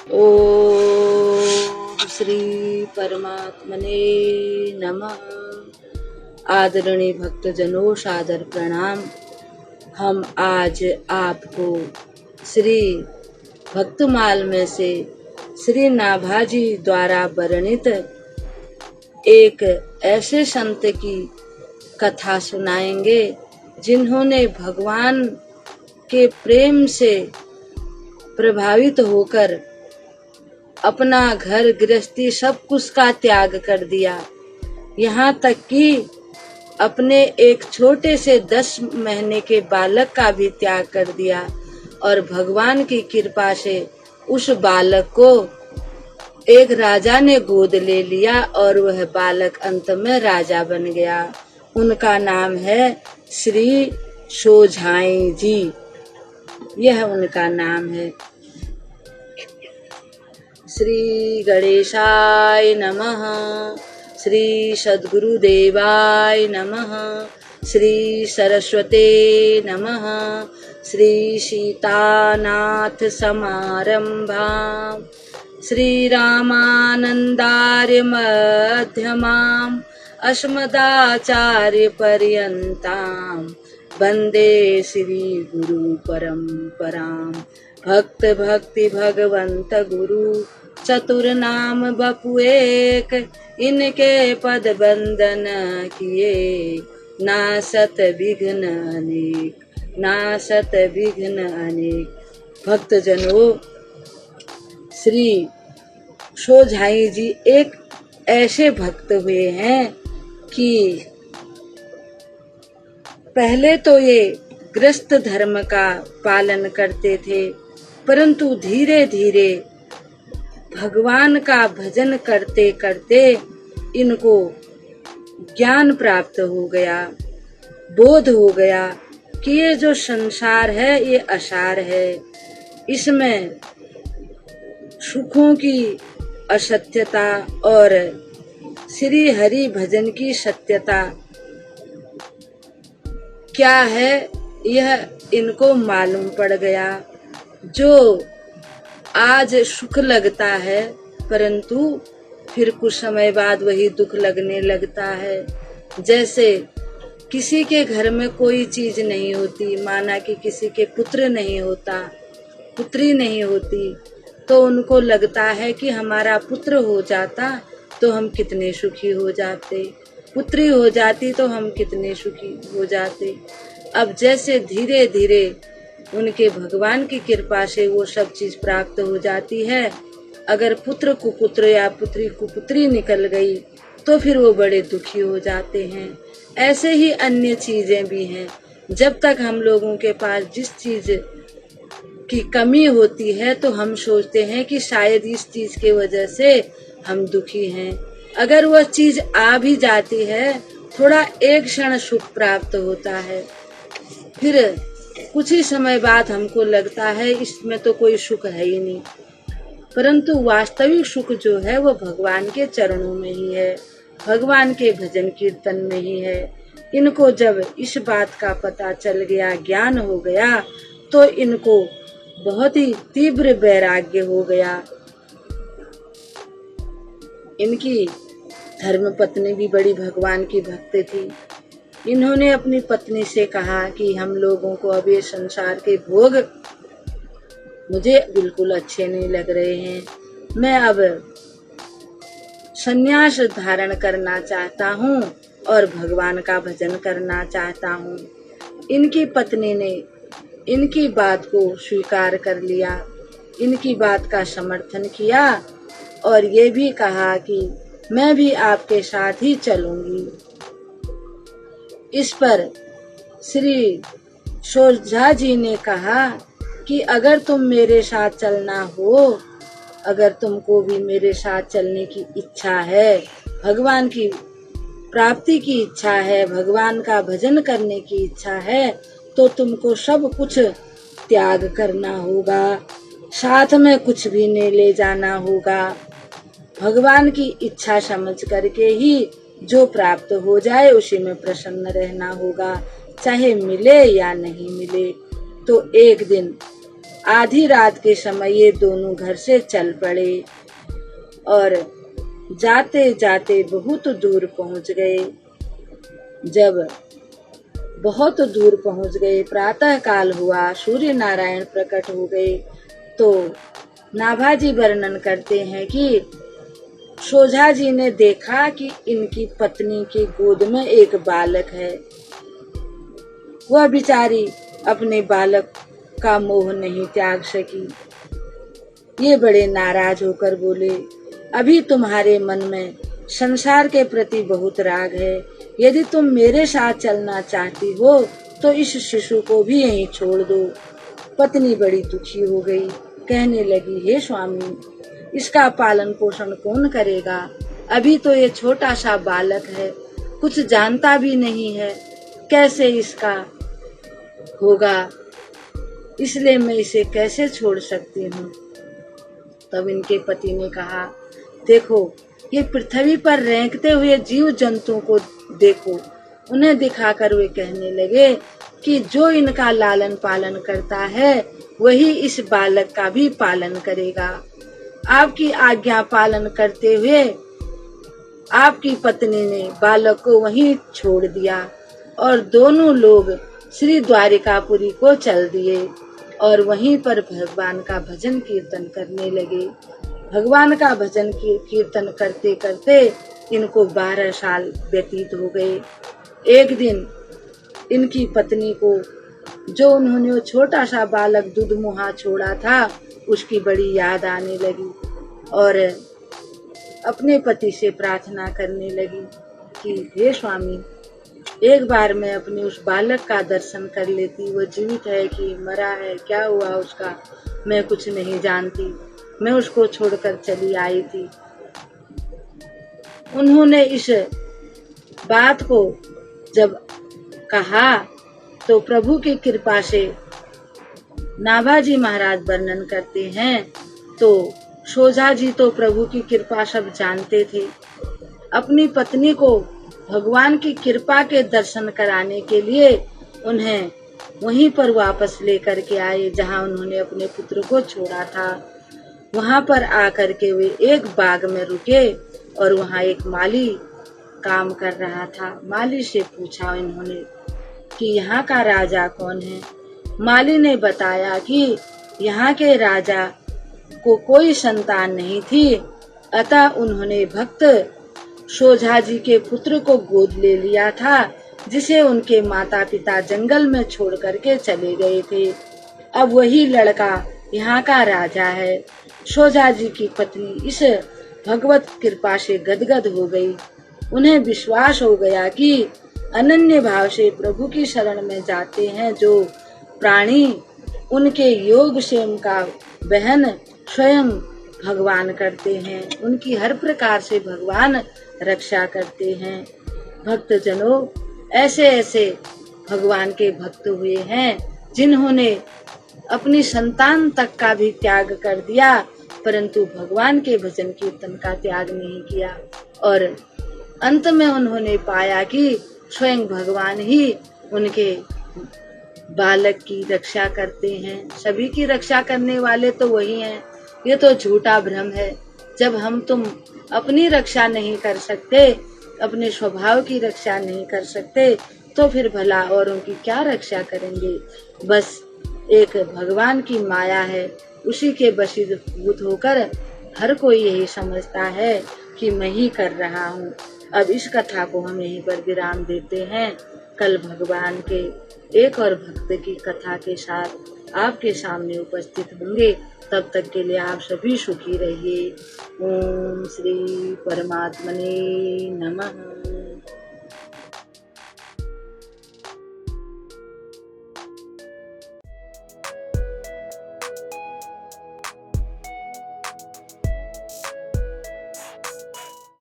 ओम श्री परमात्मने नमः। आदरणीय भक्तजनों, सादर प्रणाम। हम आज आपको श्री भक्तमाल में से श्री नाभाजी द्वारा वर्णित एक ऐसे संत की कथा सुनाएंगे जिन्होंने भगवान के प्रेम से प्रभावित होकर अपना घर गृहस्थी सब कुछ का त्याग कर दिया। यहाँ तक कि अपने एक छोटे से 10 महीने के बालक का भी त्याग कर दिया और भगवान की कृपा से उस बालक को एक राजा ने गोद ले लिया और वह बालक अंत में राजा बन गया। उनका नाम है श्री सोझाई जी। यह उनका नाम है। श्री गणेशाय नमः। श्री सद्गुरुदेवाय नमः। श्री सरस्वते नमः। श्री सीतानाथ समारंभाम् श्री रामानंदार्य मध्यमाम् अस्मदाचार्य पर्यन्ताम् वंदे श्री गुरु परंपराम्। भक्त भक्ति भगवंत गुरु चतुर नाम बपु एक, इनके पद बंदन किए नासत विघ्न अनेक, नासत विघ्न अनेक। भक्तजनों, श्री सोझाई जी एक ऐसे भक्त हुए हैं कि पहले तो ये गृहस्थ धर्म का पालन करते थे, परंतु धीरे धीरे भगवान का भजन करते करते इनको ज्ञान प्राप्त हो गया, बोध हो गया कि ये जो संसार है ये असार है, इसमें सुखों की असत्यता और श्री हरि भजन की सत्यता क्या है यह इनको मालूम पड़ गया। जो आज सुख लगता है परंतु फिर कुछ समय बाद वही दुख लगने लगता है। जैसे किसी के घर में कोई चीज नहीं होती, माना कि किसी के पुत्र नहीं होता, पुत्री नहीं होती, तो उनको लगता है कि हमारा पुत्र हो जाता तो हम कितने सुखी हो जाते, पुत्री हो जाती तो हम कितने सुखी हो जाते। अब जैसे धीरे धीरे उनके भगवान की कृपा से वो सब चीज प्राप्त हो जाती है, अगर पुत्र कुपुत्र या पुत्री कुपुत्री निकल गई तो फिर वो बड़े दुखी हो जाते हैं। ऐसे ही अन्य चीजें भी हैं। जब तक हम लोगों के पास जिस चीज की कमी होती है तो हम सोचते हैं कि शायद इस चीज के वजह से हम दुखी हैं। अगर वह चीज आ भी जाती है, थोड़ा एक क्षण सुख प्राप्त होता है, फिर कुछ ही समय बाद हमको लगता है इसमें तो कोई सुख है ही नहीं। परंतु वास्तविक सुख जो है वो भगवान के चरणों में ही है, भगवान के भजन कीर्तन में ही है। इनको जब इस बात का पता चल गया, ज्ञान हो गया, तो इनको बहुत ही तीव्र वैराग्य हो गया। इनकी धर्मपत्नी भी बड़ी भगवान की भक्त थी। इन्होंने अपनी पत्नी से कहा कि हम लोगों को अब ये संसार के भोग मुझे बिल्कुल अच्छे नहीं लग रहे हैं, मैं अब संन्यास धारण करना चाहता हूँ और भगवान का भजन करना चाहता हूँ। इनकी पत्नी ने इनकी बात को स्वीकार कर लिया, इनकी बात का समर्थन किया और ये भी कहा कि मैं भी आपके साथ ही चलूंगी। इस पर श्री सोझा जी ने कहा कि अगर तुम मेरे साथ चलना हो, अगर तुमको भी मेरे साथ चलने की इच्छा है, भगवान की प्राप्ति की इच्छा है, भगवान का भजन करने की इच्छा है, तो तुमको सब कुछ त्याग करना होगा, साथ में कुछ भी नहीं ले जाना होगा। भगवान की इच्छा समझ करके ही जो प्राप्त हो जाए उसी में प्रसन्न रहना होगा, चाहे मिले या नहीं मिले। तो एक दिन आधी रात के समय ये दोनों घर से चल पड़े और जाते जाते बहुत दूर पहुंच गए। जब बहुत दूर पहुंच गए, प्रातः काल हुआ, सूर्य नारायण प्रकट हो गए, तो नाभाजी वर्णन करते हैं कि सोझा जी ने देखा कि इनकी पत्नी की गोद में एक बालक है। वह बिचारी अपने बालक का मोह नहीं त्याग सकी। ये बड़े नाराज होकर बोले, अभी तुम्हारे मन में संसार के प्रति बहुत राग है। यदि तुम मेरे साथ चलना चाहती हो तो इस शिशु को भी यहीं छोड़ दो। पत्नी बड़ी दुखी हो गई, कहने लगी, हे स्वामी, इसका पालन पोषण कौन करेगा? अभी तो ये छोटा सा बालक है, कुछ जानता भी नहीं है, कैसे इसका होगा, इसलिए मैं इसे कैसे छोड़ सकती हूँ। तब इनके पति ने कहा, देखो, ये पृथ्वी पर रेंगते हुए जीव जंतुओं को देखो। उन्हें दिखाकर वे कहने लगे कि जो इनका लालन पालन करता है वही इस बालक का भी पालन करेगा। आपकी आज्ञा पालन करते हुए आपकी पत्नी ने बालक को वहीं छोड़ दिया और दोनों लोग श्री द्वारिकापुरी को चल दिए और वहीं पर भगवान का भजन कीर्तन करने लगे। भगवान का भजन कीर्तन करते करते इनको 12 साल व्यतीत हो गए। एक दिन इनकी पत्नी को जो उन्होंने वो छोटा सा बालक दुधमुहा छोड़ा था उसकी बड़ी याद आने लगी और अपने पति से प्रार्थना करने लगी कि हे स्वामी, एक बार मैं अपने उस बालक का दर्शन कर लेती। वो जीवित है कि मरा है, क्या हुआ उसका, मैं कुछ नहीं जानती। मैं उसको छोड़कर चली आई थी। उन्होंने इस बात को जब कहा तो प्रभु की कृपा से नाभाजी महाराज वर्णन करते हैं, तो सोझा जी तो प्रभु की कृपा सब जानते थे। अपनी पत्नी को भगवान की कृपा के दर्शन कराने के लिए उन्हें वहीं पर वापस लेकर के आए जहां उन्होंने अपने पुत्र को छोड़ा था। वहां पर आकर के वे एक बाग में रुके और वहां एक माली काम कर रहा था। माली से पूछा इन्होंने कि यहाँ का राजा कौन है। माली ने बताया कि यहाँ के राजा को कोई संतान नहीं थी, अतः उन्होंने भक्त सोझा जी के पुत्र को गोद ले लिया था, जिसे उनके माता पिता जंगल में छोड़ करके चले गए थे। अब वही लड़का यहाँ का राजा है। सोझा जी की पत्नी इस भगवत कृपा से गदगद हो गई। उन्हें विश्वास हो गया कि अनन्य भाव से प्रभु की शरण में जाते हैं जो प्राणी, उनके योग से उनका बहन स्वयं भगवान करते हैं। उनकी हर प्रकार से भगवान रक्षा करते हैं। भक्त जनों, ऐसे ऐसे भगवान के भक्त हुए हैं जिन्होंने अपनी संतान तक का भी त्याग कर दिया, परंतु भगवान के भजन कीर्तन का त्याग नहीं किया और अंत में उन्होंने पाया कि स्वयं भगवान ही उनके बालक की रक्षा करते हैं। सभी की रक्षा करने वाले तो वही हैं। ये तो झूठा भ्रम है। जब हम तुम अपनी रक्षा नहीं कर सकते, अपने स्वभाव की रक्षा नहीं कर सकते, तो फिर भला औरों की क्या रक्षा करेंगे। बस एक भगवान की माया है, उसी के वशीभूत होकर हर कोई यही समझता है कि मैं ही कर रहा हूँ। अब इस कथा को हम यहीं पर विराम देते हैं। कल भगवान के एक और भक्त की कथा के साथ आपके सामने उपस्थित होंगे। तब तक के लिए आप सभी सुखी रहिए। ओम श्री परमात्मने नमः।